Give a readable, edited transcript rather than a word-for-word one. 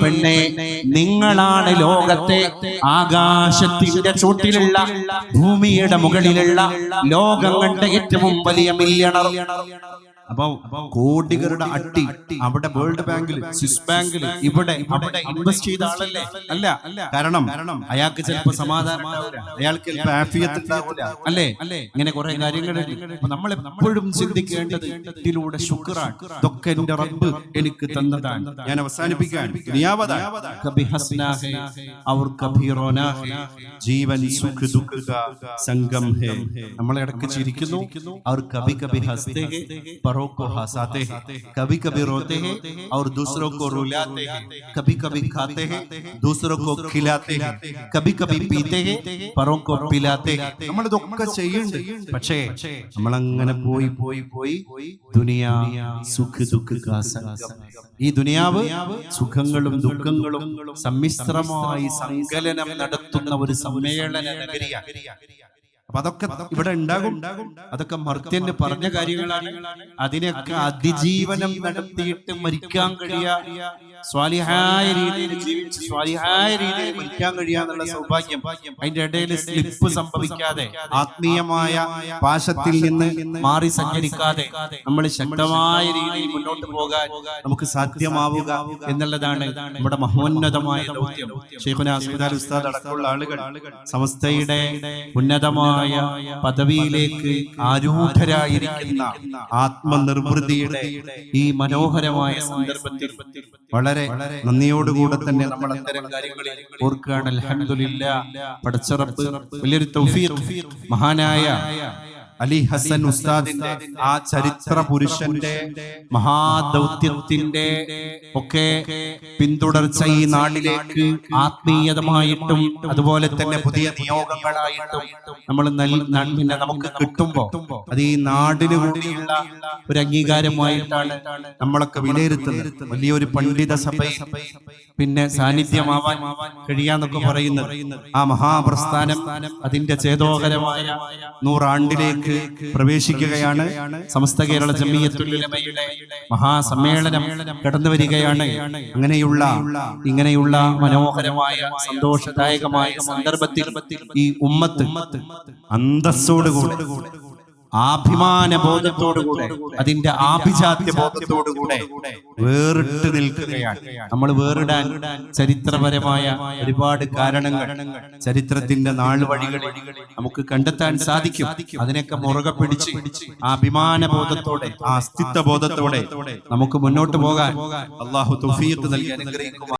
പെണ്ണെ, നിങ്ങളാണ് ലോകത്തെ ആകാശത്തിന്റെ ചുവട്ടിലുള്ള ഭൂമിയുടെ മുകളിലുള്ള ലോകം കണ്ട ഏറ്റവും വലിയ മില്യണർ. അപ്പൊ കോടികളുടെ അട്ടി അവിടെ വേൾഡ് ബാങ്കിൽ, സ്വിസ് ബാങ്കിൽ, ഇവിടെ അവിടെ ഇൻവെസ്റ്റ് ചെയ്ത ആളല്ലേ? അല്ല. കാരണം അയാൾക്ക് ചിലപ്പോൾ സമാധാനം ഉണ്ടാവില്ല, അയാൾക്ക് ചിലപ്പോൾ ആഫിയത്ത് ഉണ്ടാവില്ല, അല്ലേ? ഇങ്ങനെ കുറെ കാര്യങ്ങളുണ്ട്. നമ്മൾ എപ്പോഴും ചിന്തിക്കേണ്ടത് ഇതിലൂടെ ശുക്റാൻ, ഇതൊക്കെ എന്റെ റബ്ബ് എനിക്ക് തന്നതാണ്. ഞാൻ അവസാനിപ്പിക്കാൻ, ജീവൻ സുഖ ദുഃഖ സംഗം ഹേ. നമ്മളെ ഇടയ്ക്ക് ചിരിക്കുന്നു, അവർ കഭി കഭി ഹസ്തേ ഹേ, परों को हंसाते हैं, कभी कभी रोते हैं और दूसरों को रुलाते हैं, कभी कभी खाते हैं दूसरों को खिलाते हैं, कभी कभी पीते हैं परों को पिलाते हैं. നമ്മൾ ഇതൊക്കെ ചെയ്യുന്നുണ്ട്. പക്ഷേ നമ്മൾ അങ്ങനെ പോയി പോയി പോയി ദുനിയാ സുഖ ദുഃഖ കാ സംഗം. ഈ ദുനിയാവ് സുഖങ്ങളും ദുഃഖങ്ങളും സമ്മിശ്രമായി സങ്കലനം നടത്തുന്ന ഒരു സമ്മേളന നഗരിയാണ്. അപ്പൊ അതൊക്കെ ഇവിടെ ഉണ്ടാകും. അതൊക്കെ മർത്യന് പറഞ്ഞ കാര്യങ്ങളാണ്. അതിനൊക്കെ അതിജീവനം നടത്തിയിട്ട് മരിക്കാൻ കഴിയാ, സ്വാലിഹായ രീതിയിൽ ജീവിച്ച് സ്വാലിഹായ രീതിയിൽ മരിക്കാൻ കഴിയാന്നുള്ള സൗഭാഗ്യം, അതിന്റെ ഇടയിൽ സ്ലിപ്പ് സംഭവിക്കാതെ, ആത്മീയമായ പാശത്തിൽ നിന്ന് മാറി സഞ്ചരിക്കാതെ നമ്മൾ ശക്തമായ രീതിയിൽ മുന്നോട്ട് പോകാൻ നമുക്ക് സാധ്യമാവുക എന്നുള്ളതാണ് നമ്മുടെ മഹോന്നതമായ ദൗത്യം. ശൈഖുനാ അസ്മദ് ഉസ്താദ് അടക്കമുള്ള ആളുകൾ സമസ്തയുടെ ഉന്നതമായ പദവിയിലേക്ക് ആരൂഢരായിരിക്കുന്ന ആത്മനിർവൃതിയുടെ ഈ മനോഹരമായ സന്ദർഭത്തിൽ വളരെ നന്ദിയോടുകൂടെ തന്നെ നമ്മൾ അത്തരം കാര്യങ്ങളിൽ ഓർക്കുകയാണ്. അൽഹംദുലില്ലാഹ്, പടച്ച റബ്ബ് വലിയൊരു തൗഫീഖ് മഹാനായ അലി ഹസൻ ഉസ്താദിന്റെ ആ ചരിത്ര പുരുഷന്റെ മഹാദൗത്യത്തിന്റെ ഒക്കെ പിന്തുടർച്ച ഈ നാടിലേക്ക് ആത്മീയതമായിട്ടും അതുപോലെ തന്നെ പുതിയ നിയോഗങ്ങളായിട്ടും നമ്മൾ നമുക്ക് കിട്ടുമ്പോ അത് ഈ നാടിന് കൂടിയുള്ള ഒരു അംഗീകാരമായിട്ടാണ് നമ്മളൊക്കെ വിലയിരുത്തുന്നത്. വലിയൊരു പണ്ഡിത സഭയിൽ പിന്നെ സാന്നിധ്യമാവാൻ കഴിയാന്നൊക്കെ പറയുന്നത് ആ മഹാപ്രസ്ഥാനം അതിന്റെ ചേതോഹരമായ 100 ആണ്ടിലേക്ക് പ്രവേശിക്കുകയാണ്. സമസ്ത കേരള ജമിയത്തുൽ ഉലമയുടെ മഹാസമ്മേളനം കടന്നു വരികയാണ്. ഇങ്ങനെയുള്ള മനോഹരമായ സന്തോഷദായകമായ സന്ദർഭത്തിൽ ഈ ഉമ്മത്ത് അന്തസ്സോടുകൂടെ, ആഭിമാന ബോധത്തോടുകൂടെ, അതിന്റെ ആഭിജാത്യ ബോധത്തോടുകൂടെ വേറിട്ട് നിൽക്കുകയാണ്. നമ്മൾ വേറിടാൻ ചരിത്രപരമായ ഒരുപാട് കാരണങ്ങൾ ചരിത്രത്തിന്റെ നാൾവഴികളിൽ നമുക്ക് കണ്ടെത്താൻ സാധിക്കും. അതിനൊക്കെ മുറുകെ പിടിച്ച് അഭിമാന ബോധത്തോടെ, അസ്തിത്വ ബോധത്തോടെ നമുക്ക് മുന്നോട്ട് പോകാൻ അല്ലാഹു തൗഫീഖ് നൽകി അനുഗ്രഹിക്കും.